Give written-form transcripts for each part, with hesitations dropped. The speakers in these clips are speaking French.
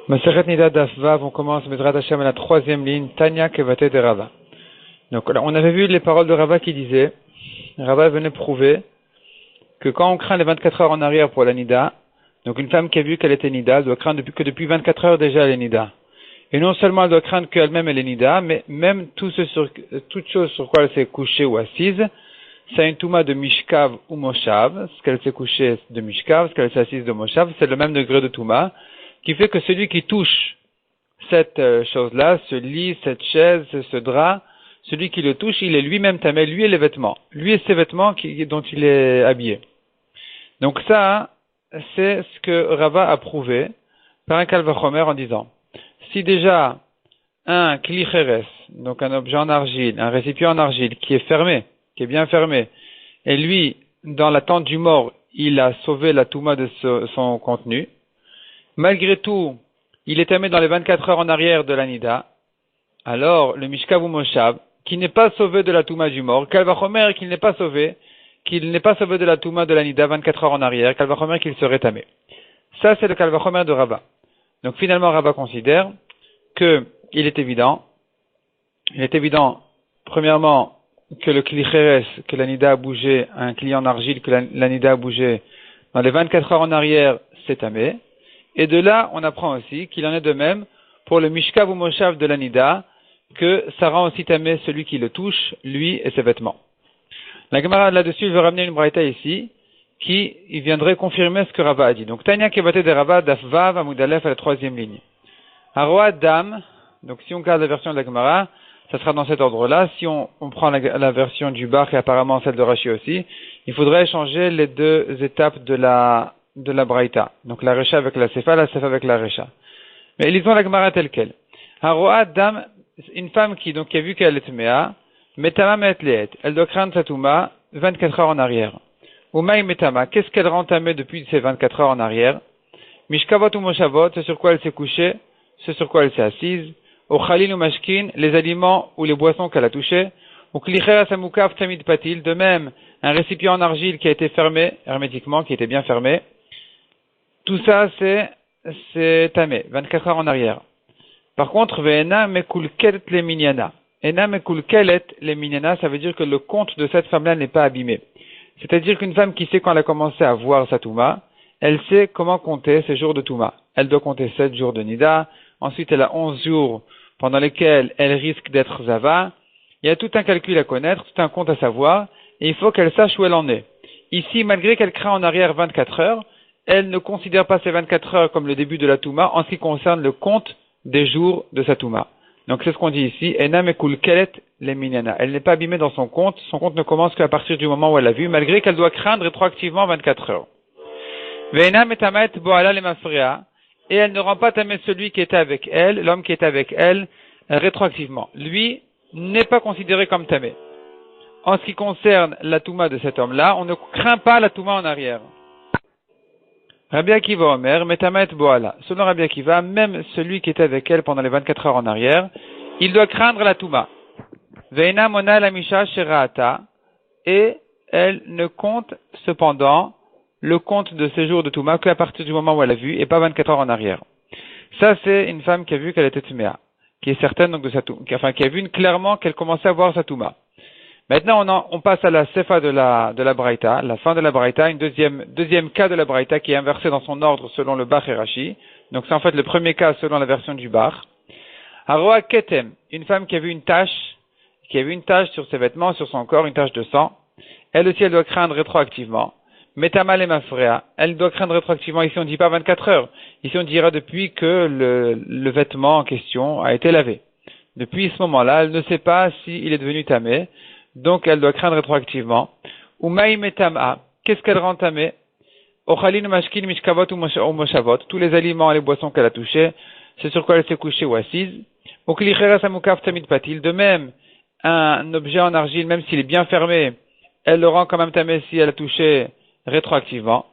Maseret Nida Daf Vav, on commence Bezrat Hashem à la troisième ligne, Tanya Kevate de Rava. Donc là, on avait vu les paroles de Rava qui disaient, Rava venait prouver que quand on craint les 24 heures en arrière pour la Nida, donc une femme qui a vu qu'elle était Nida, doit craindre que depuis 24 heures déjà elle est Nida. Et non seulement elle doit craindre qu'elle-même elle est Nida, mais même toute chose sur quoi elle s'est couchée ou assise, c'est une touma de Mishkav ou Moshav, ce qu'elle s'est couchée de Mishkav, ce qu'elle s'est assise de Moshav, c'est le même degré de touma, qui fait que celui qui touche cette chose-là, ce lit, cette chaise, ce drap, celui qui le touche, il est lui-même tamé, lui et les vêtements. Lui et ses vêtements dont il est habillé. Donc ça, c'est ce que Rava a prouvé par un Kalvachomer en disant, si déjà un kli cheres, donc un objet en argile, un récipient en argile qui est fermé, qui est bien fermé, et lui, dans la tente du mort, il a sauvé la touma de son contenu, malgré tout, il est tamé dans les 24 heures en arrière de la Nida, alors le Mishkav ou Moshav, qui n'est pas sauvé de la Touma du mort, Kalvachomer qu'il n'est pas sauvé de la Touma de la Nida 24 heures en arrière, Kalvachomer qu'il serait tamé. Ça, c'est le Kalvachomer de Rava. Donc finalement, Rava considère que il est évident, premièrement, que le Kli Cheres, que la Nida a bougé, un Kli en argile, que la Nida a bougé dans les 24 heures en arrière, c'est tamé. Et de là, on apprend aussi qu'il en est de même pour le Mishkav ou Moshav de la Nida, que ça rend aussi tamé celui qui le touche, lui et ses vêtements. La Gemara là-dessus veut ramener une braïta ici, qui viendrait confirmer ce que Rava a dit. Donc, Tanya Kevate de Rava, Daf Vav, Amud Aleph à la troisième ligne. Haroa Dam, donc si on garde la version de la Gemara, ça sera dans cet ordre-là. Si on prend la version du Bach et apparemment celle de Rashi aussi, il faudrait changer les deux étapes de la Braïta. Donc la Recha avec la Sefa avec la Recha. Mais lisons la Gemara telle quelle. Haroa Dam, une femme qui a vu qu'elle est Tmea, Metama Metleet, elle doit craindre sa Touma 24 heures en arrière. Umaï Metama, qu'est-ce qu'elle rend tamée depuis ces 24 heures en arrière? Mishkavot ou Moshavot, c'est sur quoi elle s'est couchée, c'est sur quoi elle s'est assise. Au Khalil ou Mashkin, les aliments ou les boissons qu'elle a touchés. Ou Klichera Samukav Tamid Patil, de même, un récipient en argile qui a été fermé, hermétiquement, qui était bien fermé. Tout ça, c'est tamé, 24 heures en arrière. Par contre, Ve'ena Mekulkelet le Minyana. Ena Mekulkelet le Minyana, ça veut dire que le compte de cette femme-là n'est pas abîmé. C'est-à-dire qu'une femme qui sait quand elle a commencé à voir sa Touma, elle sait comment compter ses jours de Touma. Elle doit compter 7 jours de Nida, ensuite elle a 11 jours pendant lesquels elle risque d'être Zava. Il y a tout un calcul à connaître, tout un compte à savoir, et il faut qu'elle sache où elle en est. Ici, malgré qu'elle craint en arrière 24 heures, elle ne considère pas ces 24 heures comme le début de la Touma en ce qui concerne le compte des jours de sa Touma. Donc c'est ce qu'on dit ici, Enam ekul kelet le minyana. Elle n'est pas abîmée dans son compte ne commence qu'à partir du moment où elle l'a vu, malgré qu'elle doit craindre rétroactivement 24 heures. Ve'enam etamet boala le mafria, et elle ne rend pas tamé celui qui était avec elle, l'homme qui était avec elle, rétroactivement. Lui n'est pas considéré comme tamé. En ce qui concerne la Touma de cet homme-là, on ne craint pas la Touma en arrière. Rabbi Akiva Omer, Metamet Boala. Selon Rabbi Akiva, même celui qui était avec elle pendant les 24 heures en arrière, il doit craindre la Touma. Veina Mona la Misha Sheraata, et elle ne compte cependant le compte de ses jours de Touma qu'à partir du moment où elle a vu, et pas 24 heures en arrière. Ça, c'est une femme qui a vu qu'elle était Tmea, qui est certaine donc de sa Touma, qui a vu clairement qu'elle commençait à voir sa Touma. Maintenant, on passe à la Sefa de la Braïta, la fin de la Braïta, une deuxième cas de la Braïta qui est inversé dans son ordre selon le Bach et Rashi. Donc c'est en fait le premier cas selon la version du Bach. Haroa Ketem, une femme qui a vu une tache sur ses vêtements, sur son corps, une tache de sang. Elle aussi, elle doit craindre rétroactivement. Metama le Mafrea, elle doit craindre rétroactivement. Ici, on ne dit pas 24 heures. Ici, on dira depuis que le vêtement en question a été lavé. Depuis ce moment-là, elle ne sait pas s'il est devenu tamé. Donc, elle doit craindre rétroactivement. Umaï metama, qu'est-ce qu'elle rend tamé? Ochalin mashkin mishkavot ou moshavot, tous les aliments et les boissons qu'elle a touchés, c'est sur quoi elle s'est couchée ou assise. Uklichera samukav tamid patil, de même, un objet en argile, même s'il est bien fermé, elle le rend quand même tamé si elle a touché rétroactivement.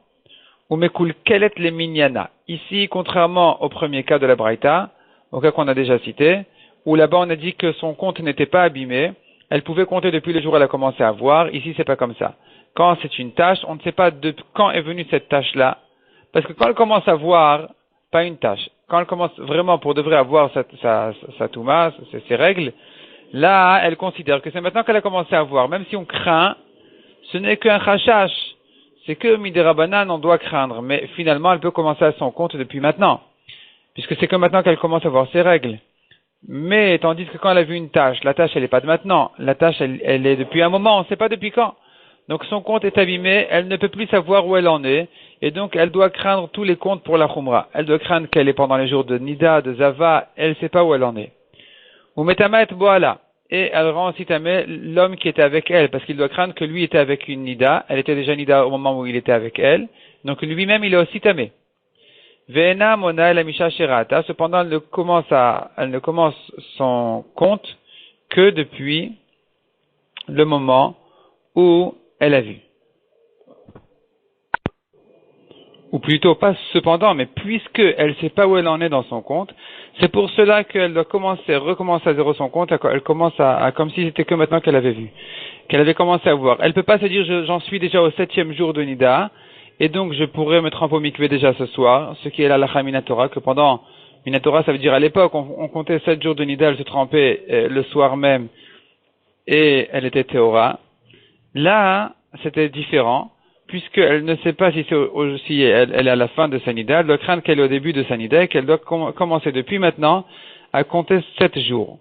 Umekul kelet le minyana. Ici, contrairement au premier cas de la Braïta, au cas qu'on a déjà cité, où là-bas on a dit que son compte n'était pas abîmé, elle pouvait compter depuis le jour où elle a commencé à voir. Ici, c'est pas comme ça. Quand c'est une tâche, on ne sait pas de quand est venue cette tâche-là. Parce que quand elle commence à voir, pas une tâche. quand elle commence vraiment pour de vrai à voir sa touma, ses règles, là, elle considère que c'est maintenant qu'elle a commencé à voir. Même si on craint, ce n'est qu'un chashash. C'est que midirabanan, on doit craindre. Mais finalement, elle peut commencer à son compte depuis maintenant. Puisque c'est que maintenant qu'elle commence à voir ses règles. Mais, tandis que quand elle a vu une tâche, la tâche, elle n'est pas de maintenant. La tâche, elle est depuis un moment, on ne sait pas depuis quand. Donc son compte est abîmé, elle ne peut plus savoir où elle en est, et donc elle doit craindre tous les comptes pour la Khumra. Elle doit craindre qu'elle est pendant les jours de Nida, de Zava, elle ne sait pas où elle en est. Ou Metama et Boala, et elle rend aussi tamé l'homme qui était avec elle, parce qu'il doit craindre que lui était avec une Nida, elle était déjà Nida au moment où il était avec elle, donc lui-même il est aussi tamé. Ve'ena Mona el Amisha Sherata, cependant elle ne commence son compte que depuis le moment où elle a vu. Ou plutôt, pas cependant, mais puisque elle ne sait pas où elle en est dans son compte, c'est pour cela qu'elle doit recommencer à zéro son compte, elle commence à comme si c'était que maintenant qu'elle avait vu, qu'elle avait commencé à voir. Elle ne peut pas se dire, j'en suis déjà au 7e jour de Nida, et donc je pourrais me tremper au mikvé déjà ce soir, ce qui est la lacha minatora, que pendant minatora, ça veut dire à l'époque, on comptait 7 jours de Nida, elle se trempait le soir même, et elle était théora. Là, c'était différent, puisqu'elle ne sait pas si elle est à la fin de sa nida, elle doit craindre qu'elle est au début de sa nida et qu'elle doit commencer depuis maintenant à compter 7 jours.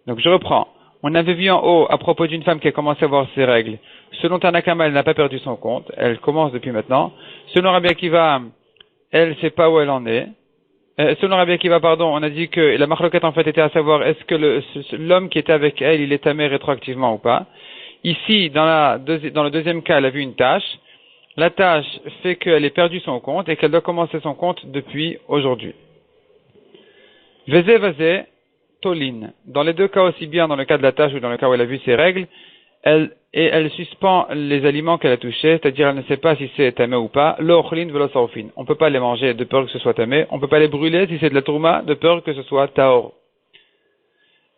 Donc je reprends. On avait vu en haut, à propos d'une femme qui a commencé à voir ses règles. Selon Tanakama, elle n'a pas perdu son compte, elle commence depuis maintenant. Selon Rabbi Akiva, elle ne sait pas où elle en est. Selon Rabbi Akiva, on a dit que la marloquette en fait était à savoir est-ce que l'homme qui était avec elle, il est tamé rétroactivement ou pas. Ici, dans le deuxième cas, elle a vu une tâche. La tâche fait qu'elle ait perdu son compte et qu'elle doit commencer son compte depuis aujourd'hui. Veze, tolin. Dans les deux cas, aussi bien dans le cas de la tâche ou dans le cas où elle a vu ses règles, elle suspend les aliments qu'elle a touchés, c'est-à-dire elle ne sait pas si c'est tamé ou pas. L'ochlin velo saufin. On ne peut pas les manger de peur que ce soit tamé. On ne peut pas les brûler si c'est de la tourma de peur que ce soit taor.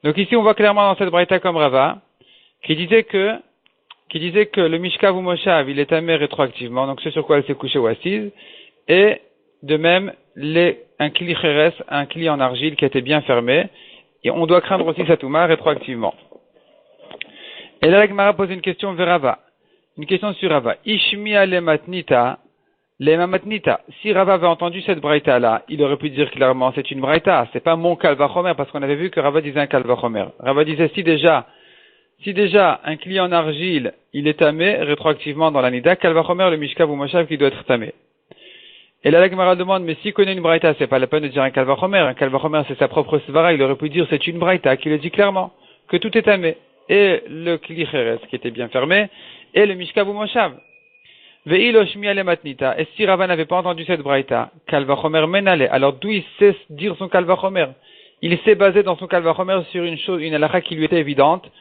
Donc ici, on voit clairement dans cette braïta comme Rava, qui disait que le Mishkav ou Moshav, il est tamé rétroactivement, donc c'est sur quoi elle s'est couchée ou assise, et de même, un kli cheres, un kli en argile qui était bien fermé, et on doit craindre aussi sa touma rétroactivement. Et là, la Gemara pose une question vers Rava. Une question sur Rava. Ishmiya le matnita. Si Rava avait entendu cette braïta là, il aurait pu dire clairement c'est une braïta, c'est pas mon kalvachomer, parce qu'on avait vu que Rava disait un kalvachomer. Rava disait si déjà un client en argile, il est tamé rétroactivement dans la nida, kalvachomer le mishkav ou moshav qui doit être tamé. Et là la Gemara demande mais s'il connaît une braïta, c'est pas la peine de dire un kalvachomer c'est sa propre svara, il aurait pu dire c'est une braïta qui le dit clairement que tout est tamé. Et le kli cheres qui était bien fermé, et le mishkav ou moshav. Ve'ilo shmiya le matnita. Et si Rava n'avait pas entendu cette braïta, kalvachomer menale, alors d'où il sait dire son kalvachomer? Il s'est basé dans son kalvachomer sur une halakha qui lui était évidente,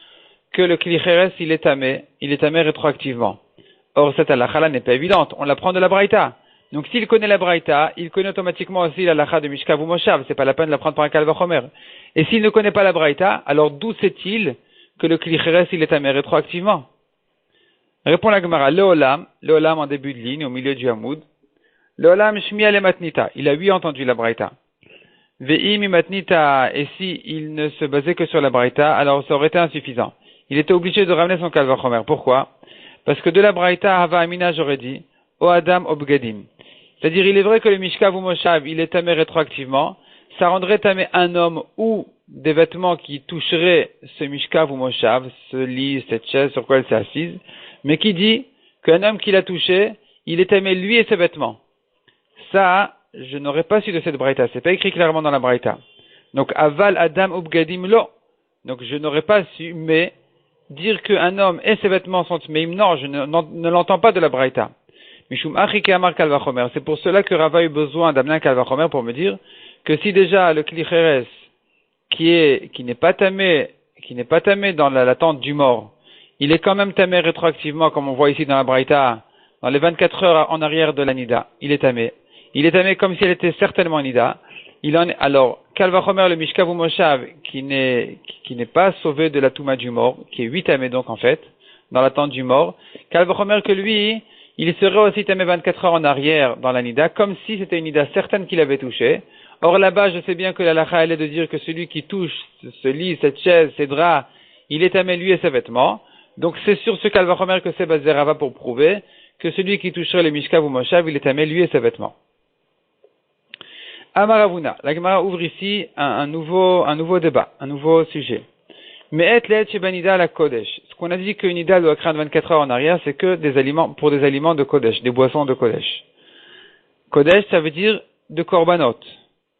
que le kli cheres il est tamé rétroactivement. Or cette halakha n'est pas évidente, on l'apprend de la braïta. Donc s'il connaît la braïta, il connaît automatiquement aussi la halakha de mishkav ou moshav, c'est pas la peine de l'apprendre par un kalvachomer. Et s'il ne connaît pas la braïta, alors d'où sait-il que le kli cheres il est tamé rétroactivement? Répond la Gemara, Leolam en début de ligne, au milieu du Hamoud. Leolam shmiya le matnita, il a entendu la braïta. Ve'im matnita, et si il ne se basait que sur la braïta, alors ça aurait été insuffisant. Il était obligé de ramener son kalvachomer. Pourquoi? Parce que de la braïta, Hava Amina, j'aurais dit, O Adam Obgadim. C'est-à-dire, il est vrai que le Mishkav ou Moshav, il est tamé rétroactivement, ça rendrait tamé un homme ou des vêtements qui toucheraient ce Mishkav ou Moshav, ce lit, cette chaise sur quoi elle s'est assise, mais qui dit qu'un homme qui l'a touché, il est tamé lui et ses vêtements. Ça, je n'aurais pas su de cette braïta, c'est pas écrit clairement dans la braïta. Donc, Aval Adam Obgadim Lo. Donc, je n'aurais pas su, mais dire qu'un homme et ses vêtements sont tmeim, non, je ne l'entends pas de la braïta. Mishum Achike Amar Kalvachomer. C'est pour cela que Rava a eu besoin d'amener un Kalvachomer pour me dire que si déjà le Kli Cheres qui n'est pas tamé dans la tente du mort, il est quand même tamé rétroactivement, comme on voit ici dans la braïta, dans les 24 heures en arrière de la nida, il est tamé. Il est tamé comme si elle était certainement nida. Alors, Kalvachomer, le Mishkav ou Moshav, qui n'est pas sauvé de la Touma du mort, qui est 8 tamé donc en fait, dans la tente du mort, Kalvachomer que lui, il serait aussi tamé 24 heures en arrière dans la nida, comme si c'était une nida certaine qu'il avait touchée. Or là-bas, je sais bien que la halakha elle est de dire que celui qui touche ce lit, cette chaise, ces draps, il est tamé lui et ses vêtements. Donc c'est sur ce qu'elle va remettre que c'est basé Rava pour prouver que celui qui toucherait le mishkav ou moshav, il est tamé lui et ses vêtements. Amaravuna, la Gemara ouvre ici un nouveau débat, un nouveau sujet. Mais et let shebanida la kodesh. Ce qu'on a dit qu'une nida doit craindre 24 heures en arrière, c'est que des aliments, pour des aliments de kodesh, des boissons de kodesh. Kodesh, ça veut dire de korbanot.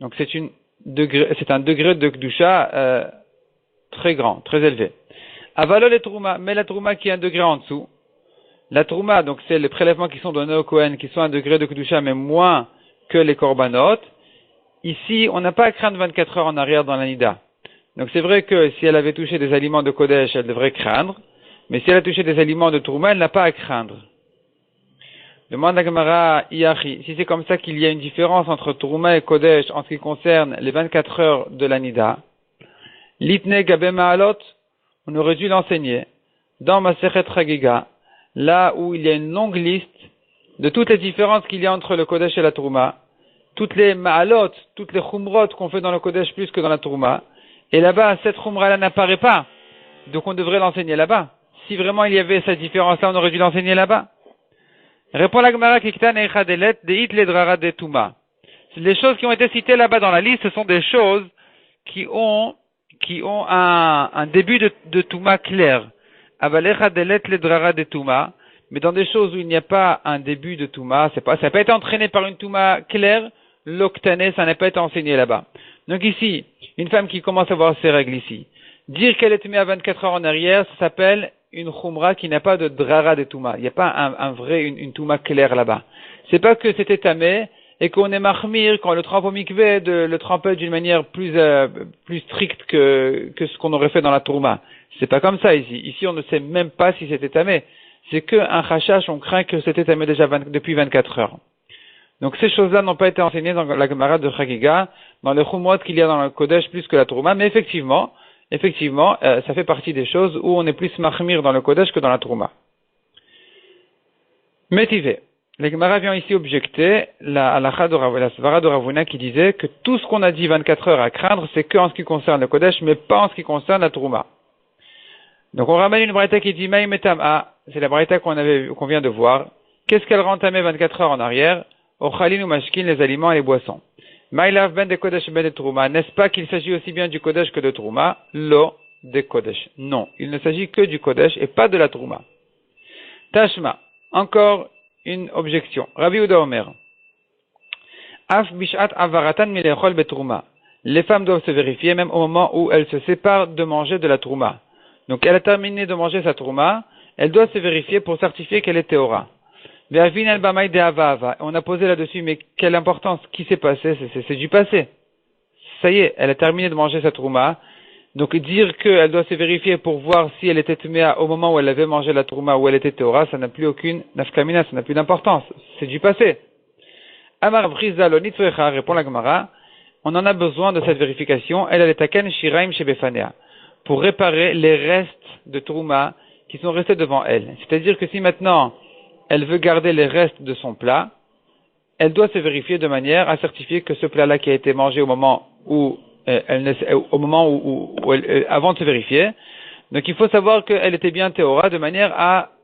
Donc c'est un degré de kdusha très grand, très élevé. Avalol et trouma, mais la trouma qui est un degré en dessous. La trouma, donc c'est les prélèvements qui sont donnés au Kohen, qui sont un degré de kdusha, mais moins que les korbanot. Ici, on n'a pas à craindre 24 heures en arrière dans la nida. Donc c'est vrai que si elle avait touché des aliments de kodesh, elle devrait craindre. Mais si elle a touché des aliments de trouma, elle n'a pas à craindre. Demande à Gemara Iachi, si c'est comme ça qu'il y a une différence entre trouma et kodesh en ce qui concerne les 24 heures de la nida, litne gabe ma'alot, on aurait dû l'enseigner dans Masechet Chagiga, là où il y a une longue liste de toutes les différences qu'il y a entre le kodesh et la trouma, toutes les ma'alot, toutes les chumrot qu'on fait dans le kodesh plus que dans la trouma. Et là-bas, cette chumra-là n'apparaît pas. Donc on devrait l'enseigner là-bas. Si vraiment il y avait cette différence-là, on aurait dû l'enseigner là-bas. Répond la Gemara Kiktan Eichadelet Deit Ledrara de Touma. Les choses qui ont été citées là-bas dans la liste, ce sont des choses qui ont un début de Touma clair. Aval Eichadelet Ledrara de Touma. Mais dans des choses où il n'y a pas un début de Touma, ça n'a pas été entraîné par une Touma claire, l'octané, ça n'a pas été enseigné là-bas. Donc ici, une femme qui commence à voir ses règles ici, dire qu'elle est tombée à 24 heures en arrière, ça s'appelle une khumra qui n'a pas de drara de touma. Il n'y a pas une touma claire là-bas. C'est pas que c'était tamé et qu'on est mahmir quand on le trempe au mikvé de le tremper d'une manière plus stricte que ce qu'on aurait fait dans la touma. C'est pas comme ça ici. Ici, on ne sait même pas si c'était tamé. C'est qu'un chachash, on craint que c'était tamé déjà depuis 24 heures. Donc ces choses-là n'ont pas été enseignées dans la Gemara de Chagiga, dans les chumrot qu'il y a dans le Kodesh plus que la Trouma, mais effectivement, ça fait partie des choses où on est plus mahmir dans le Kodesh que dans la Trouma. Métivé. La Gemara vient ici objecter la svara de Ravuna qui disait que tout ce qu'on a dit 24 heures à craindre, c'est que en ce qui concerne le Kodesh, mais pas en ce qui concerne la Trouma. Donc on ramène une braïta qui dit Maïm etam c'est la braïta qu'on vient de voir. Qu'est-ce qu'elle rend tamé 24 heures en arrière? Ochalin ou mashkin, les aliments et les boissons. Maïlav ben de kodesh ben de trouma. N'est-ce pas qu'il s'agit aussi bien du kodesh que de trouma? Lo de kodesh. Non, il ne s'agit que du kodesh et pas de la trouma. Tashma. Encore une objection. Rabbi Uda Omer. Af bishat avaratan milechol betrouma. Les femmes doivent se vérifier même au moment où elles se séparent de manger de la trouma. Donc elle a terminé de manger sa trouma, elle doit se vérifier pour certifier qu'elle est théora. On a posé là-dessus, mais quelle importance, qui s'est passé, c'est du passé. Ça y est, elle a terminé de manger sa trouma. Donc dire qu'elle doit se vérifier pour voir si elle était tméa au moment où elle avait mangé la trouma, ou elle était théora, ça n'a plus aucune nafkamina, ça n'a plus d'importance. C'est du passé. Amar Briza lo nitzrecha, répond la Gemara, on en a besoin de cette vérification, elle est taken shiraim shebefanea, pour réparer les restes de trouma qui sont restés devant elle. C'est-à-dire que si maintenant elle veut garder les restes de son plat, elle doit se vérifier de manière à certifier que ce plat-là qui a été mangé au moment où avant de se vérifier. Donc il faut savoir qu'elle était bien théora de manière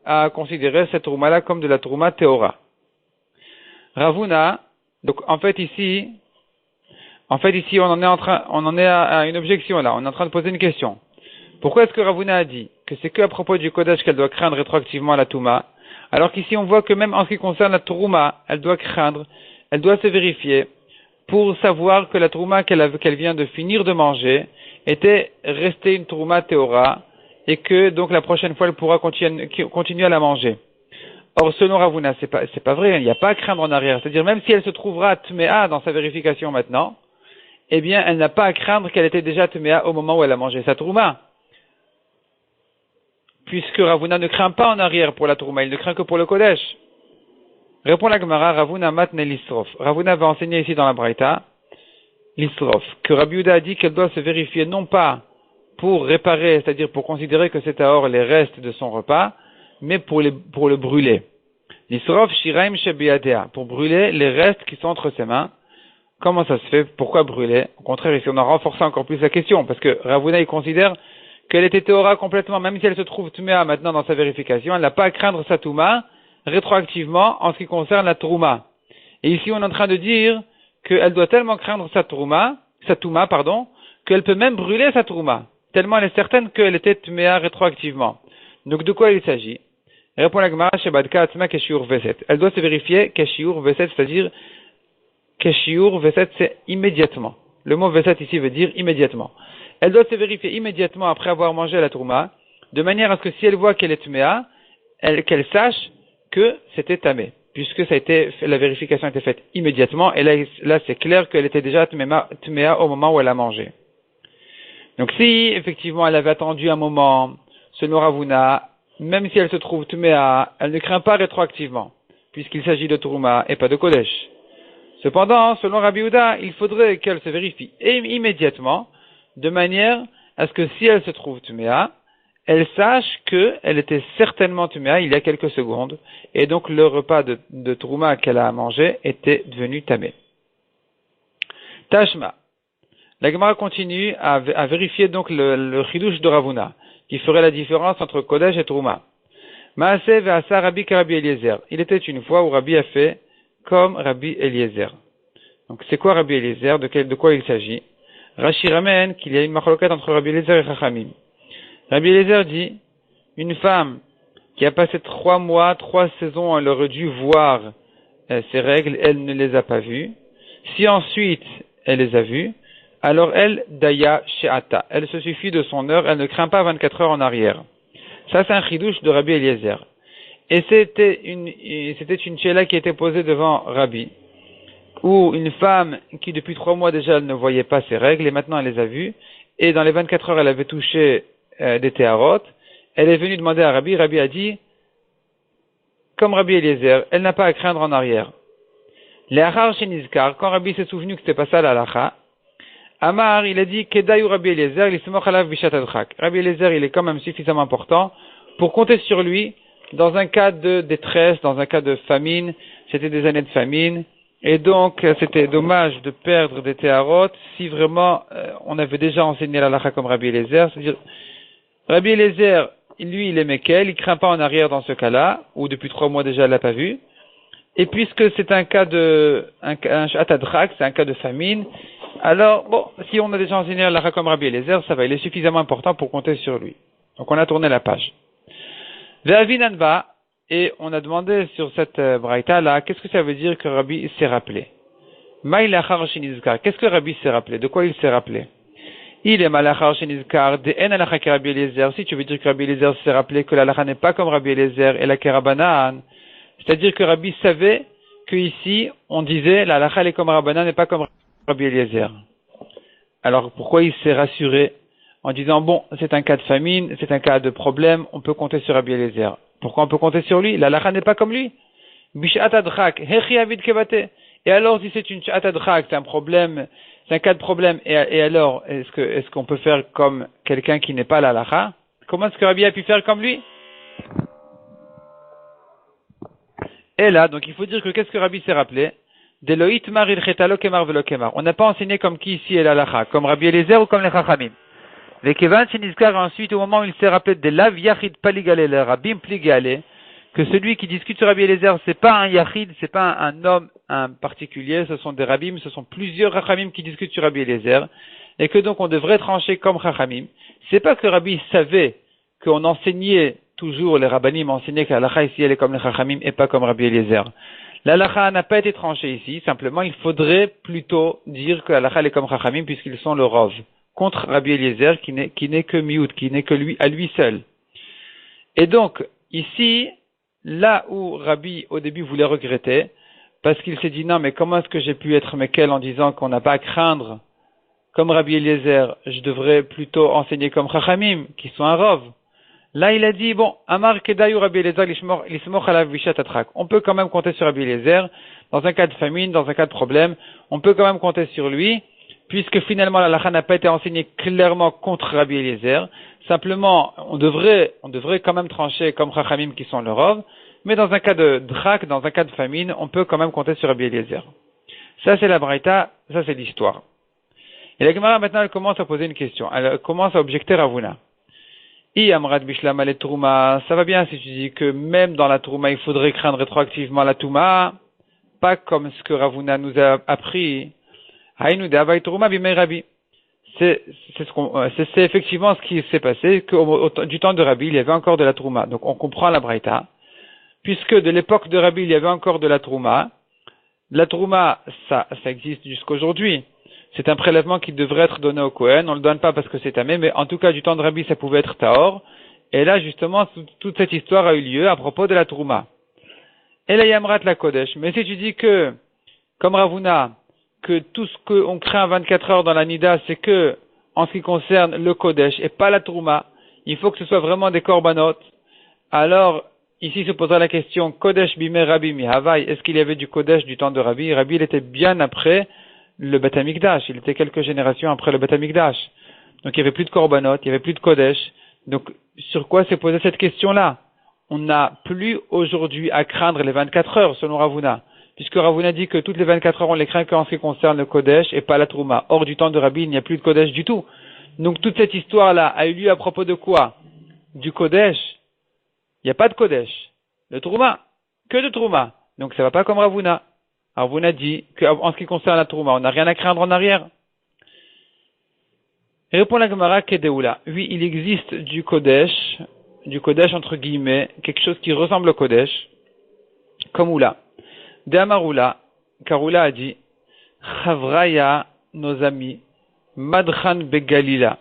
à considérer cette trouma-là comme de la trouma théora. Ravuna, donc en fait ici on en est à une objection là, on est en train de poser une question. Pourquoi est-ce que Ravuna a dit que c'est que à propos du Kodesh qu'elle doit craindre rétroactivement la Touma, alors qu'ici on voit que même en ce qui concerne la Trouma, elle doit craindre, elle doit se vérifier pour savoir que la Trouma qu'elle vient de finir de manger était restée une Trouma Théora et que donc la prochaine fois elle pourra continuer à la manger. Or selon Ravuna, c'est pas vrai, il n'y a pas à craindre en arrière. C'est-à-dire même si elle se trouvera Tméa dans sa vérification maintenant, eh bien elle n'a pas à craindre qu'elle était déjà Tméa au moment où elle a mangé sa Trouma. Puisque Ravuna ne craint pas en arrière pour la Trouma, il ne craint que pour le Kodesh. Répond la Gemara, Ravuna matne l'istrof. Ravuna va enseigner ici dans la Braïta, l'istrof, que Rabbi Yehuda a dit qu'elle doit se vérifier non pas pour réparer, c'est-à-dire pour considérer que c'est à or les restes de son repas, mais pour le brûler. L'isrof shiraim shebiadea, pour brûler les restes qui sont entre ses mains. Comment ça se fait? Pourquoi brûler? Au contraire, ici, on a renforcé encore plus la question, parce que Rav Huna, il considère qu'elle était Théora complètement, même si elle se trouve Tuméa maintenant dans sa vérification, elle n'a pas à craindre sa Touma rétroactivement en ce qui concerne la Trouma. Et ici, on est en train de dire qu'elle doit tellement craindre sa Touma, qu'elle peut même brûler sa Trouma, tellement elle est certaine qu'elle était Tuméa rétroactivement. Donc, de quoi il s'agit? Répond la Gemara, Shebadka Atzma Keshiur Veset. Elle doit se vérifier Keshiur Veset, c'est-à-dire Keshiur Veset, c'est immédiatement. Le mot Veset ici veut dire immédiatement. Elle doit se vérifier immédiatement après avoir mangé la Trouma, de manière à ce que si elle voit qu'elle est Tuméa, qu'elle sache que c'était Tamé, puisque la vérification a été faite immédiatement, et là c'est clair qu'elle était déjà Tuméa au moment où elle a mangé. Donc si effectivement elle avait attendu un moment, selon Rav Huna, même si elle se trouve Tuméa, elle ne craint pas rétroactivement, puisqu'il s'agit de Trouma et pas de Kodesh. Cependant, selon Rabbi Yehuda, il faudrait qu'elle se vérifie immédiatement, de manière à ce que si elle se trouve Tuméa, elle sache qu'elle était certainement Tuméa il y a quelques secondes, et donc le repas de Trouma qu'elle a mangé était devenu Tamé. Tashma. La Gemara continue à vérifier donc le chidouche de Rav Huna, qui ferait la différence entre Kodesh et Trouma. Maaseh ve'asa Rabbi Rabbi Eliezer. Il était une fois où Rabbi a fait comme Rabbi Eliezer. Donc c'est quoi Rabbi Eliezer? De quoi il s'agit? Rashi ramène qu'il y a une machloket entre Rabbi Eliezer et Chachamim. Rabbi Eliezer dit, une femme qui a passé 3 mois, 3 saisons, elle aurait dû voir ses règles, elle ne les a pas vues. Si ensuite elle les a vues, alors elle, Daya She'ata, elle se suffit de son heure, elle ne craint pas 24 heures en arrière. Ça c'est un chidouche de Rabbi Eliezer. Et c'était une chéla qui était posée devant Rabbi, où une femme qui depuis 3 mois déjà elle ne voyait pas ses règles, et maintenant elle les a vues, et dans les 24 heures elle avait touché des théarotes, elle est venue demander à Rabbi, Rabbi a dit, comme Rabbi Eliezer, elle n'a pas à craindre en arrière. Le'achar shenizkar, quand Rabbi s'est souvenu que c'était pas ça la halacha, Amar, il a dit, Kedayu Rabbi Eliezer, l'ismoch alav bishat adchak. Rabbi Eliezer, il est quand même suffisamment important pour compter sur lui dans un cas de détresse, dans un cas de famine, c'était des années de famine, et donc c'était dommage de perdre des théarotes si vraiment on avait déjà enseigné la halacha comme Rabbi Eliezer, c'est-à-dire Rabbi Eliezer, lui, il est Mekel, il craint pas en arrière dans ce cas-là, ou depuis 3 mois déjà, elle l'a pas vu. Et puisque c'est un cas un shatadrak, c'est un cas de famine, alors, bon, si on a déjà enseigné la comme Rabbi Eliezer, ça va, il est suffisamment important pour compter sur lui. Donc on a tourné la page. Ve'avinanba, et on a demandé sur cette braïta là, qu'est-ce que ça veut dire que Rabbi s'est rappelé? Maïlachar shinizkar, qu'est-ce que Rabbi s'est rappelé? De quoi il s'est rappelé? Il est malachar shenizkar de en alacha ke Rabbi Eliezer. Si tu veux dire que Rabbi Eliezer s'est rappelé que la halacha n'est pas comme Rabbi Eliezer et la kerabanan, c'est-à-dire que Rabbi savait que ici on disait la halacha est comme Rabbanan n'est pas comme Rabbi Eliezer. Alors pourquoi il s'est rassuré en disant bon c'est un cas de famine, c'est un cas de problème, on peut compter sur Rabbi Eliezer. Pourquoi on peut compter sur lui? La halacha n'est pas comme lui. Bishat adrak hechi avid kebate. Et alors si c'est une shat adrak, c'est un problème. C'est un cas de problème. Et alors, est-ce qu'on peut faire comme quelqu'un qui n'est pas la halacha? Comment est-ce que Rabbi a pu faire comme lui? Et là, donc il faut dire que qu'est-ce que Rabbi s'est rappelé? Deloït maril chetalo kemar velo kemar. On n'a pas enseigné comme qui ici est la halacha, comme Rabbi Eliezer ou comme les chachamim. Les kevan shenizkar ensuite au moment où il s'est rappelé de lav yachid paligale le rabbim pligale, que celui qui discute sur Rabbi Eliezer, c'est pas un yachid, c'est pas un homme, un particulier, ce sont des rabbim, ce sont plusieurs chachamim qui discutent sur Rabbi Eliezer, et que donc on devrait trancher comme chachamim. C'est pas que Rabbi savait qu'on enseignait toujours, les rabbanim enseignaient que la halacha ici elle est comme les chachamim et pas comme Rabbi Eliezer. La halacha n'a pas été tranchée ici, simplement il faudrait plutôt dire que la halacha elle est comme chachamim puisqu'ils sont le rov, contre Rabbi Eliezer qui n'est que miout, qui n'est que lui, à lui seul. Et donc, ici, là où Rabbi, au début, voulait regretter, parce qu'il s'est dit, non, mais comment est-ce que j'ai pu être Mekel en disant qu'on n'a pas à craindre, comme Rabbi Eliezer, je devrais plutôt enseigner comme Chachamim, qui sont un Rov. Là, il a dit, bon, Amar Kedayu Rabbi Eliezer, l'ismoch alav vishat atrak. On peut quand même compter sur Rabbi Eliezer, dans un cas de famine, dans un cas de problème, on peut quand même compter sur lui, puisque finalement la halacha n'a pas été enseignée clairement contre Rabbi Eliezer. Simplement, on devrait quand même trancher comme Chachamim qui sont le Rov, mais dans un cas de drak, dans un cas de famine, on peut quand même compter sur Rabbi Eliezer. Ça, c'est la Braïta, ça, c'est l'histoire. Et la Gemara, maintenant, elle commence à poser une question. Elle commence à objecter Ravuna. Amrad Bishlam al Trouma, ça va bien si tu dis que même dans la Trouma, il faudrait craindre rétroactivement la Touma, pas comme ce que Ravuna nous a appris. Haïnu de Havai Trouma bimei Rabbi. C'est effectivement ce qui s'est passé, du temps de Rabbi, il y avait encore de la Trouma. Donc on comprend la Braïta. Puisque de l'époque de Rabbi, il y avait encore de la Trouma. La Trouma, ça existe jusqu'aujourd'hui. C'est un prélèvement qui devrait être donné au Kohen. On ne le donne pas parce que c'est tamé, mais en tout cas, du temps de Rabbi, ça pouvait être Tahor. Et là, justement, toute cette histoire a eu lieu à propos de la Trouma. Et la Yamrat la Kodesh. Mais si tu dis que, comme Ravuna, que tout ce qu'on craint 24 heures dans la Nida, c'est que, en ce qui concerne le Kodesh et pas la Trouma, il faut que ce soit vraiment des korbanot. Alors, ici se posera la question, Kodesh bime Rabbi mi Havai, est-ce qu'il y avait du Kodesh du temps de Rabbi? Rabbi, il était bien après le Beth Amikdash, il était quelques générations après le Beth Amikdash. Donc il n'y avait plus de korbanot, il n'y avait plus de Kodesh. Donc, sur quoi s'est posée cette question-là? On n'a plus aujourd'hui à craindre les 24 heures, selon Ravuna. Puisque Ravuna dit que toutes les 24 heures, on les craint qu'en ce qui concerne le Kodesh et pas la Trouma. Hors du temps de Rabbi, il n'y a plus de Kodesh du tout. Donc toute cette histoire-là a eu lieu à propos de quoi? Du Kodesh. Il n'y a pas de Kodesh. Le Trouma. Que de Trouma. Donc ça va pas comme Ravuna. Ravuna dit qu'en ce qui concerne la Trouma, on n'a rien à craindre en arrière. Et répond la Gemara Kedeoula. Oui, il existe du Kodesh entre guillemets, quelque chose qui ressemble au Kodesh, comme Oula. De Amaroula, car Oula a dit, Chavraya, nos amis, Madchan Begalila.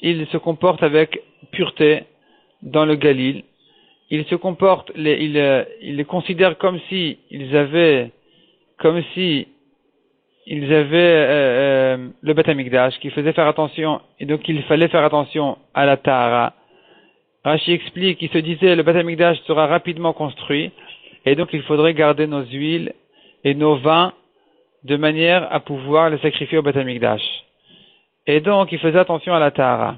Ils se comportent avec pureté dans le Galil. Ils se comportent, ils les considèrent comme si ils avaient le Beth Amikdash, qui faisait faire attention, et donc il fallait faire attention à la Tahara. Rashi explique, il se disait, le Beth Amikdash sera rapidement construit, et donc il faudrait garder nos huiles et nos vins de manière à pouvoir les sacrifier au Beth Amikdash. Et donc il faisait attention à la Tahara.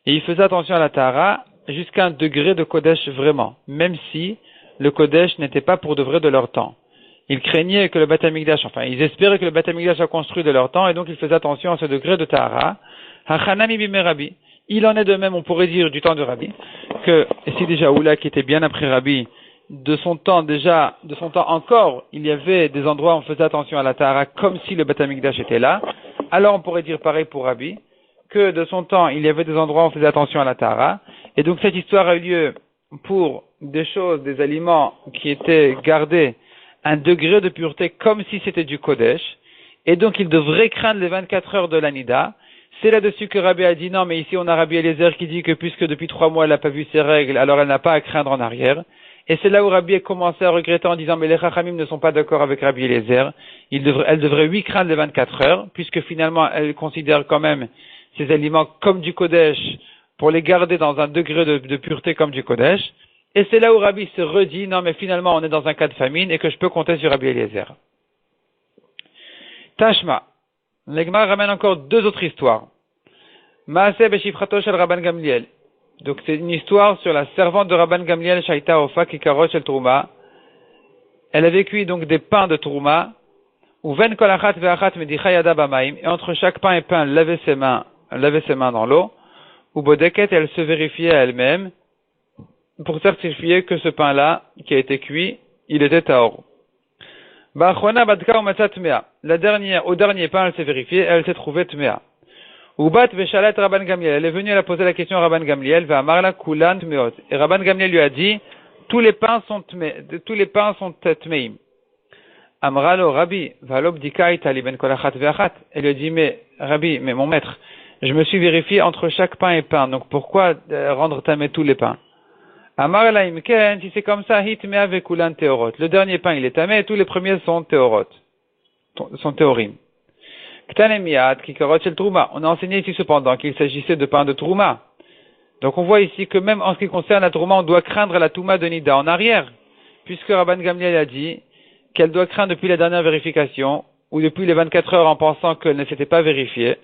Et il faisait attention à la Tahara jusqu'à un degré de Kodesh vraiment, même si le Kodesh n'était pas pour de vrai de leur temps. Ils craignaient que le Beth Amikdash, ils espéraient que le Beth Amikdash soit construit de leur temps, et donc ils faisaient attention à ce degré de Tahara. Hachanami bime Rabbi. Il en est de même, on pourrait dire, du temps de Rabbi, que si déjà Oula qui était bien après Rabbi, de son temps encore, il y avait des endroits où on faisait attention à la Tahara comme si le Beth Amikdash était là, alors on pourrait dire pareil pour Rabbi, que de son temps, il y avait des endroits où on faisait attention à la Tahara, et donc cette histoire a eu lieu pour des choses, des aliments qui étaient gardés un degré de pureté comme si c'était du Kodesh, et donc il devrait craindre les 24 heures de l'Anida. C'est là-dessus que Rabbi a dit non, mais ici on a Rabbi Eliezer qui dit que puisque depuis 3 mois elle n'a pas vu ses règles, alors elle n'a pas à craindre en arrière. Et c'est là où Rabbi a commencé à regretter en disant mais les Chachamim ne sont pas d'accord avec Rabbi Eliezer. Elle devrait oui craindre les 24 heures, puisque finalement elle considère quand même ces aliments comme du Kodesh pour les garder dans un degré de pureté comme du Kodesh. Et c'est là où Rabbi se redit non mais finalement on est dans un cas de famine et que je peux compter sur Rabbi Eliezer. Tashma. L'Egmar ramène encore 2 autres histoires. Maaseh beshifrato shel Rabban Gamliel. Donc c'est une histoire sur la servante de Rabban Gamliel, Shaita Ofa Kikarot shel Trouma. Elle avait cuit donc des pains de Trouma. Ou ven kol achat ve'achat medicha yada bamaim. Et entre chaque pain et pain, elle lavait ses mains dans l'eau. Ou bodeket, elle se vérifiait à elle-même pour certifier que ce pain-là, qui a été cuit, il était tahor. Ba'achona badka ou matzat tmea. Au dernier pain, elle s'est vérifiée, elle s'est trouvée tmea. Ubat veshalet Rabban Gamliel. Elle est venue, elle a posé la question à Rabban Gamliel, ve'amarla kulan tmeot. Et Rabban Gamliel lui a dit, tous les pains sont tmeim. Amralo Rabbi, valob dikaita li ben kol achat ve'achat. Elle lui a dit, mais Rabbi, mais mon maître, je me suis vérifié entre chaque pain et pain, donc pourquoi rendre tamé tous les pains? Amar la imken, si c'est comme ça, hit mea vekulan teorot. Le dernier pain, il est tamé, et tous les premiers sont teorot, sont théorim. Ktanemiat, kikarot shel trouma. On a enseigné ici cependant qu'il s'agissait de pain de trouma. Donc on voit ici que même en ce qui concerne la trouma, on doit craindre la touma de Nida en arrière, puisque Rabban Gamliel a dit qu'elle doit craindre depuis la dernière vérification, ou depuis les 24 heures en pensant qu'elle ne s'était pas vérifiée,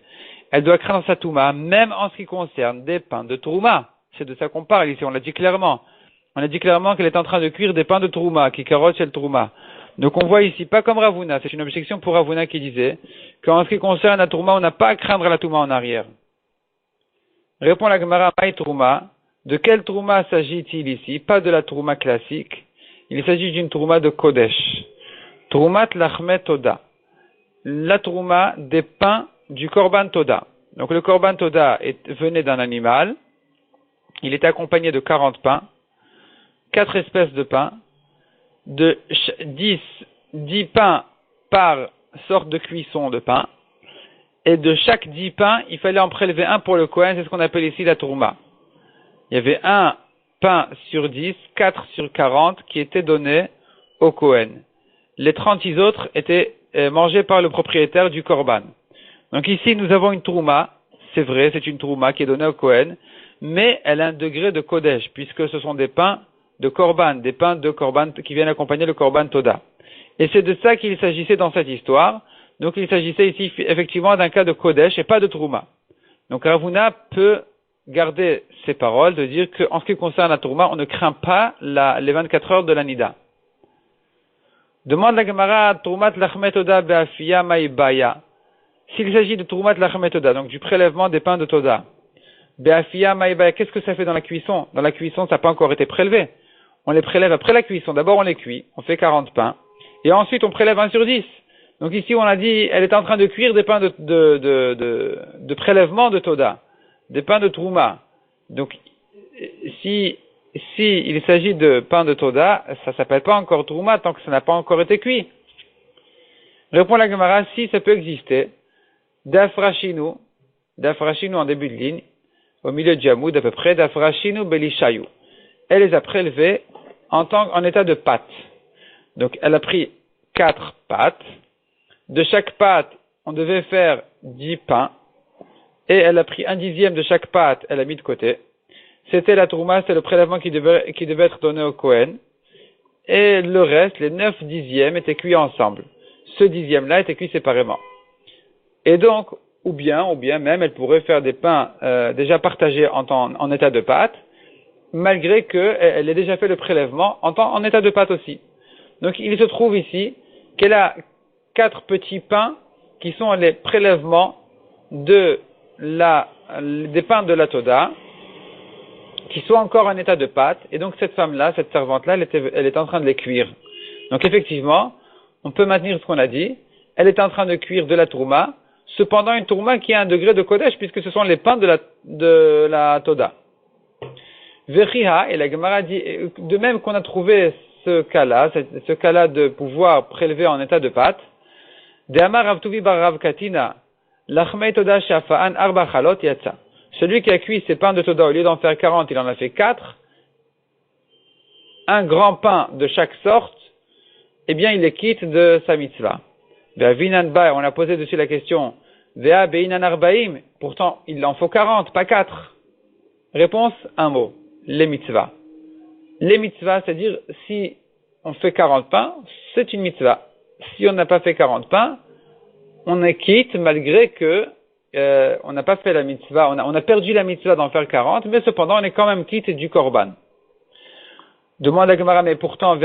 elle doit craindre sa touma, même en ce qui concerne des pains de trouma. C'est de ça qu'on parle ici, on l'a dit clairement. On a dit clairement qu'elle est en train de cuire des pains de trouma, kikarot shel trouma. Donc on voit ici, pas comme Ravuna, c'est une objection pour Ravuna qui disait qu'en ce qui concerne la Trouma, on n'a pas à craindre la Touma en arrière. Répond la Gemara, Maï Trouma, de quelle Trouma s'agit-il ici? Pas de la Trouma classique, il s'agit d'une Trouma de Kodesh. Troumat Lachmet Toda, la Trouma des pains du Korban Toda. Donc le Korban Toda venait d'un animal, il était accompagné de 40 pains, 4 espèces de pains, de 10 pains par sorte de cuisson de pain, et de chaque 10 pains, il fallait en prélever un pour le Kohen, c'est ce qu'on appelle ici la Trouma. Il y avait un pain sur 10, 4 sur 40 qui étaient donnés au Kohen. Les 36 autres étaient mangés par le propriétaire du Korban. Donc ici, nous avons une Trouma, c'est vrai, c'est une Trouma qui est donnée au Kohen, mais elle a un degré de Kodesh, puisque ce sont des pains de Korban, des pains de Korban qui viennent accompagner le Korban Toda. Et c'est de ça qu'il s'agissait dans cette histoire. Donc il s'agissait ici effectivement d'un cas de Kodesh et pas de Trouma. Donc Ravuna peut garder ses paroles, de dire qu'en ce qui concerne la Trouma, on ne craint pas les 24 heures de la Nida. Demande la Gemara, Troumat Lachmet Toda Be'afia Maïbaya. S'il s'agit de Troumat Lachmet Toda, donc du prélèvement des pains de Toda, Be'afia Maïbaya, qu'est-ce que ça fait dans la cuisson? Dans la cuisson, ça n'a pas encore été prélevé. On les prélève après la cuisson. D'abord, on les cuit, on fait 40 pains, et ensuite, on prélève 1 sur 10. Donc ici, on a dit, elle est en train de cuire des pains de prélèvement de Toda, des pains de Trouma. Donc, si il s'agit de pain de Toda, ça s'appelle pas encore Trouma tant que ça n'a pas encore été cuit. Répond la Gemara, si ça peut exister, d'Afrashinu en début de ligne, au milieu de Jamoud à peu près, d'Afrashinu Belishayou. Elle les a prélevés en état de pâte. Donc elle a pris 4 pâtes. De chaque pâte, on devait faire 10 pains. Et elle a pris 1/10 de chaque pâte, elle a mis de côté. C'était la Trouma, c'est le prélèvement qui devait être donné au Kohen. Et le reste, les 9/10 étaient cuits ensemble. Ce 10e-là était cuit séparément. Et donc, ou bien même, elle pourrait faire des pains déjà partagés en état de pâte, malgré qu'elle ait déjà fait le prélèvement en état de pâte aussi. Donc, il se trouve ici qu'elle a 4 petits pains qui sont les prélèvements des pains de la Toda, qui sont encore en état de pâte, et donc cette femme-là, cette servante-là, elle est en train de les cuire. Donc effectivement, on peut maintenir ce qu'on a dit, elle est en train de cuire de la Trouma, cependant une Trouma qui a un degré de Kodesh, puisque ce sont les pains de la Toda. Vechiha, et la Gemara dit, de même qu'on a trouvé ce cas-là de pouvoir prélever en état de pâte, de Amar Rav Tuvi bar Rav Katina, Lachmei Toda Shafa'an Arba Chalot Yatsa. Celui qui a cuit ses pains de Toda, au lieu d'en faire 40, il en a fait 4. Un grand pain de chaque sorte, eh bien, il est quitte de sa mitzvah. On a posé dessus la question, Vea Beinan Arbaim, pourtant, il en faut 40, pas 4. Réponse, un mot, les mitzvahs. Les mitzvahs, c'est-à-dire, si on fait 40 pains, c'est une mitzvah. Si on n'a pas fait 40 pains, on est quitte malgré que on n'a pas fait la mitzvah, on a perdu la mitzvah d'en faire 40, mais cependant on est quand même quitte du korban. Demande à Gemara, mais pourtant, il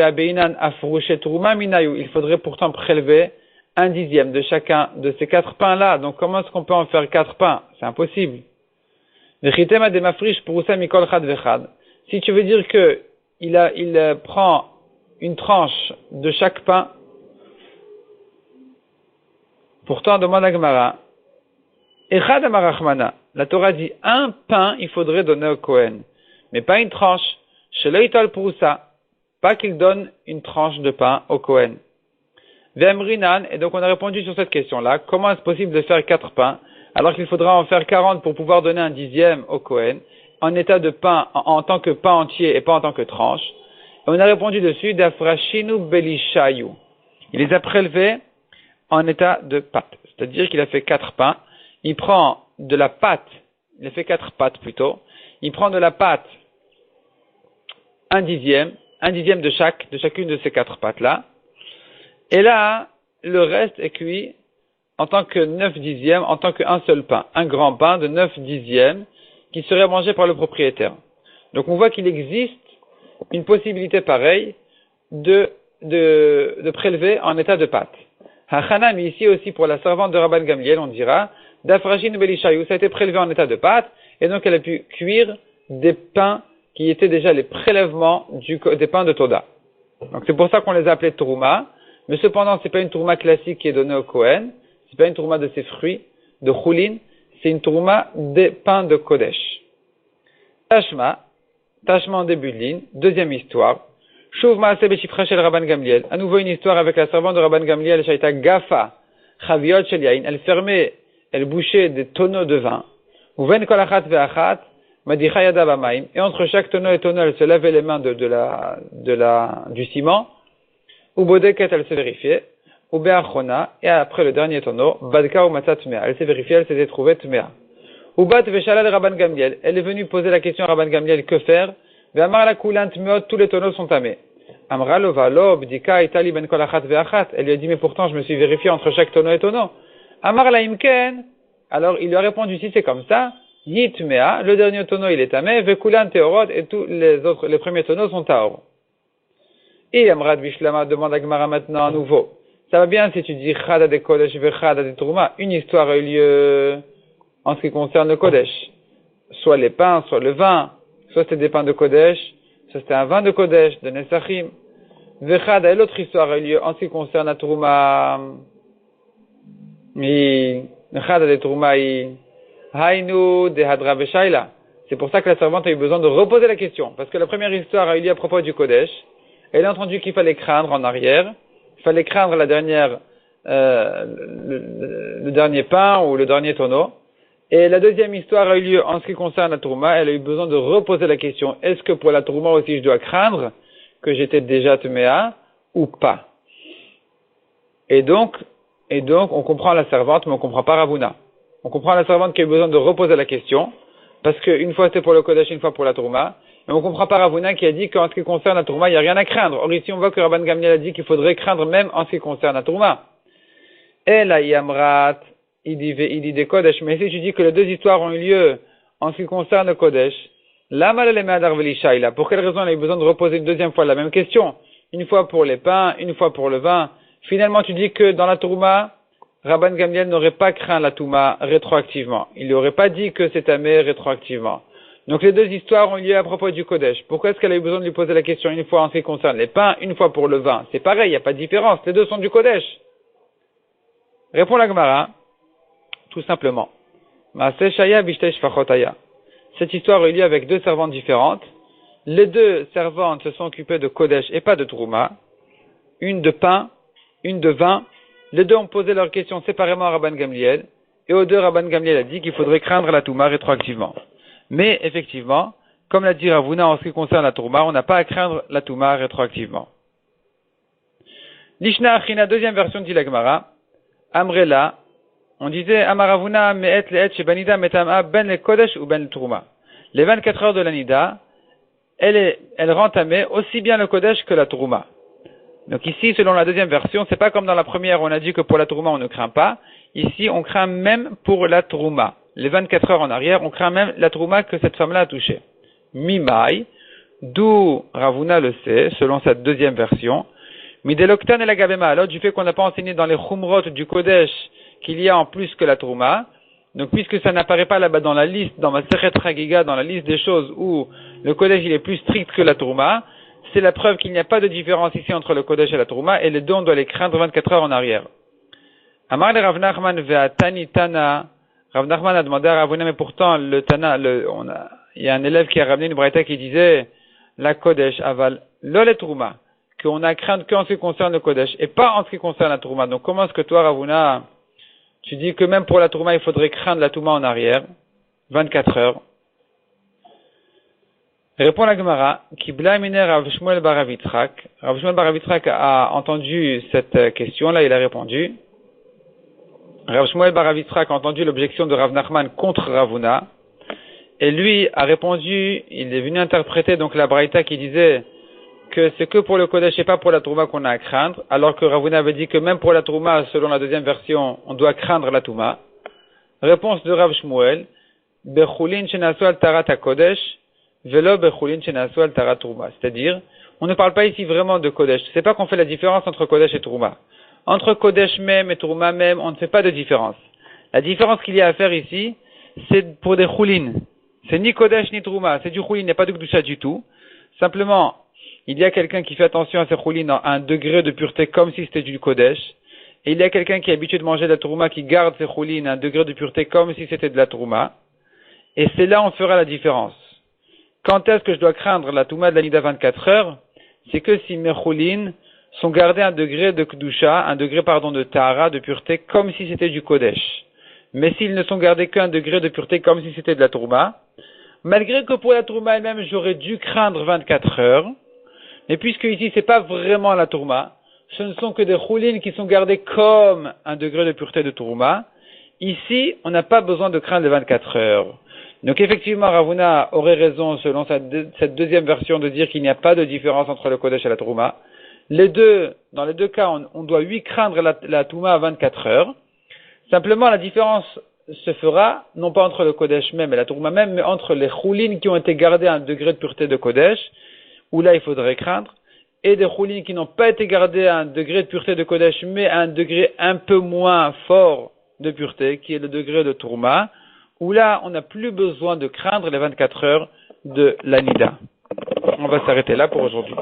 faudrait pourtant prélever 1/10 de chacun de ces 4 pains-là. Donc comment est-ce qu'on peut en faire 4 pains? C'est impossible. Si tu veux dire que il prend une tranche de chaque pain, pourtant, demande à Gemara, Echad Amarachmana, la Torah dit un pain il faudrait donner au Kohen, mais pas une tranche. Sheleital Prousa, pas qu'il donne une tranche de pain au Kohen. Vemrinan, et donc on a répondu sur cette question-là, comment est-ce possible de faire 4 pains, alors qu'il faudra en faire 40 pour pouvoir donner 1/10 au Kohen, en état de pain, en tant que pain entier et pas en tant que tranche. Et on a répondu dessus, Dafrashinu Belishayu. Il les a prélevés en état de pâte. C'est-à-dire qu'il a fait 4 pains, il prend de la pâte, il a fait 4 pâtes plutôt, il prend de la pâte 1/10 de chacune de ces 4 pâtes-là, et là, le reste est cuit en tant que 9/10, en tant qu'un seul pain, un grand pain de 9/10 qui serait mangé par le propriétaire. Donc on voit qu'il existe une possibilité pareille de de prélever en état de pâte. Hachana, mais ici aussi pour la servante de Rabban Gamliel, on dira, d'Afrajin Belishayou, ça a été prélevé en état de pâte, et donc elle a pu cuire des pains qui étaient déjà les prélèvements des pains de Toda. Donc c'est pour ça qu'on les a appelés Trouma, mais cependant c'est pas une Trouma classique qui est donnée au Kohen, c'est pas une Trouma de ses fruits, de Choulin, c'est une Trouma des pains de Kodesh. Tashma en début de ligne, deuxième histoire. Shuv Maaseh Beshifra Shel Rabban Gamliel. À nouveau une histoire avec la servante de Rabban Gamliel, Shaita Gafa, Chaviot Shel Yain. Elle fermait, elle bouchait des tonneaux de vin. Uven Kol Achat Ve'achat, Madicha Yada Bamaim. Et entre chaque tonneau et tonneau, elle se lavait les mains du ciment. Ubodeket, elle se vérifiait. Ubeachona, et après le dernier tonneau, Badka ou Matzah Tmea. Elle s'est vérifiée, elle s'était trouvée Tmea. Ubat Veshalad Rabban Gamliel. Elle est venue poser la question à Rabban Gamliel, que faire? Ve'amar la Kulant Meot, tous les tonneaux sont tamés. Amra lo valo, bdika itali ben kol achat ve'achat. Elle lui a dit, mais pourtant je me suis vérifié entre chaque tonneau et tonneau. Amar la imken. Alors il lui a répondu, si c'est comme ça, yitmea, le dernier tonneau il est tamé, ve'kulan teorot, et tous les premiers tonneaux sont taor. Et Amrat Bishlama demande à Gemara maintenant à nouveau. Ça va bien si tu dis chada de kodesh ve'chada de trouma. Une histoire a eu lieu en ce qui concerne le kodesh. Soit les pains, soit le vin, soit c'était des pains de kodesh, soit c'était un vin de kodesh, de Nesachim. Vechada, et l'autre histoire a eu lieu en ce qui concerne la trouma. Vechada de trouma, hainu de hadra veshaila. C'est pour ça que la servante a eu besoin de reposer la question. Parce que la première histoire a eu lieu à propos du kodesh. Elle a entendu qu'il fallait craindre en arrière. Il fallait craindre la dernière, le dernier pain ou le dernier tonneau. Et la deuxième histoire a eu lieu en ce qui concerne la Trouma. Elle a eu besoin de reposer la question, est-ce que pour la Trouma aussi je dois craindre que j'étais déjà Tméa ou pas? Et donc, on comprend la servante, mais on comprend pas Ravuna. On comprend la servante qui a eu besoin de reposer la question, parce qu'une fois c'était pour le Kodesh, une fois pour la Trouma. Mais on comprend pas Ravuna qui a dit qu'en ce qui concerne la Trouma, il n'y a rien à craindre. Or ici, on voit que Rabban Gamliel a dit qu'il faudrait craindre même en ce qui concerne la Trouma. Et la Yamrat, il dit des Kodesh, mais si tu dis que les deux histoires ont eu lieu en ce qui concerne le Kodesh, pour quelle raison elle a eu besoin de reposer une deuxième fois la même question? Une fois pour les pains, une fois pour le vin. Finalement, tu dis que dans la Trouma, Rabban Gamliel n'aurait pas craint la Touma rétroactivement. Il n'aurait pas dit que c'est tamé rétroactivement. Donc les deux histoires ont eu lieu à propos du Kodesh. Pourquoi est-ce qu'elle a eu besoin de lui poser la question une fois en ce qui concerne les pains, une fois pour le vin? C'est pareil, il n'y a pas de différence. Les deux sont du Kodesh. Répond la Gemara. Tout simplement. Cette histoire a eu lieu avec deux servantes différentes. Les deux servantes se sont occupées de Kodesh et pas de Trouma. Une de pain, une de vin. Les deux ont posé leurs questions séparément à Rabban Gamliel. Et aux deux, Rabban Gamliel a dit qu'il faudrait craindre la Touma rétroactivement. Mais effectivement, comme l'a dit Ravuna en ce qui concerne la Trouma, on n'a pas à craindre la Touma rétroactivement. Lishna Achina, deuxième version dit la Gemara. Amrela. On disait, Amaravuna me'et le'et shebanida metam'a ben le kodesh ou ben le trouma. Les 24 heures de la nida, elle rend tamé aussi bien le kodesh que la trouma. Donc ici, selon la deuxième version, c'est pas comme dans la première où on a dit que pour la trouma on ne craint pas. Ici, on craint même pour la trouma. Les 24 heures en arrière, on craint même la trouma que cette femme-là a touchée. Mimai, d'où Ravuna le sait, selon cette deuxième version. Mideloktan et la gabema, alors du fait qu'on n'a pas enseigné dans les chumrot du kodesh qu'il y a en plus que la Trouma. Donc, puisque ça n'apparaît pas là-bas dans la liste, dans ma Sechet Chagiga, dans la liste des choses où le Kodesh il est plus strict que la Trouma, c'est la preuve qu'il n'y a pas de différence ici entre le Kodesh et la Trouma, et les deux on doit les craindre 24 heures en arrière. Amar le Rav Nachman ve'atani Tana. Rav Nachman a demandé à Ravuna, mais pourtant le Tana, il y a un élève qui a ramené une braïta qui disait la Kodesh aval lo le Trouma, qu'on a crainte qu'en ce qui concerne le Kodesh et pas en ce qui concerne la Trouma. Donc, comment est-ce que toi, Ravuna, tu dis que même pour la Trouma, il faudrait craindre la Touma en arrière, 24 heures. Répond la Gemara, qui blamine Rav Shmuel bar Rav Yitzchak. Rav Shmuel bar Rav Yitzchak a entendu cette question-là, il a répondu. Rav Shmuel bar Rav Yitzchak a entendu l'objection de Rav Nachman contre Ravuna. Et lui a répondu, il est venu interpréter donc la braïta qui disait que c'est que pour le Kodesh et pas pour la Trouma qu'on a à craindre, alors que Ravuna avait dit que même pour la Trouma, selon la deuxième version, on doit craindre la Touma. Réponse de Rav Shmuel, Bechulin shenasu al tarat HaKodesh, velo bechulin shenasu al tarat Trouma. C'est-à-dire, on ne parle pas ici vraiment de Kodesh. C'est pas qu'on fait la différence entre Kodesh et Trouma. Entre Kodesh même et Trouma même, on ne fait pas de différence. La différence qu'il y a à faire ici, c'est pour des choulines. C'est ni Kodesh ni Trouma, c'est du choulin, il n'y a pas de Kedusha du tout. Simplement, il y a quelqu'un qui fait attention à ses choulines à un degré de pureté comme si c'était du Kodesh. Et il y a quelqu'un qui est habitué de manger de la Trouma qui garde ses choulines à un degré de pureté comme si c'était de la Trouma. Et c'est là où on fera la différence. Quand est-ce que je dois craindre la Touma de la Nida 24 heures? C'est que si mes choulines sont gardées à un degré de Kedusha, un degré de Tahara, de pureté, comme si c'était du Kodesh. Mais s'ils ne sont gardés qu'un degré de pureté comme si c'était de la Trouma, malgré que pour la Trouma elle-même j'aurais dû craindre 24 heures, mais puisque ici c'est pas vraiment la Trouma, ce ne sont que des choulines qui sont gardées comme un degré de pureté de Trouma, ici on n'a pas besoin de craindre les 24 heures. Donc effectivement, Ravuna aurait raison, selon cette deuxième version, de dire qu'il n'y a pas de différence entre le Kodesh et la Trouma. Dans les deux cas, on doit craindre la Touma à 24 heures. Simplement, la différence se fera, non pas entre le Kodesh même et la Trouma même, mais entre les choulines qui ont été gardées à un degré de pureté de Kodesh, où là il faudrait craindre, et des choulines qui n'ont pas été gardées à un degré de pureté de Kodesh, mais à un degré un peu moins fort de pureté, qui est le degré de Trouma, où là, on n'a plus besoin de craindre les 24 heures de l'Anida. On va s'arrêter là pour aujourd'hui.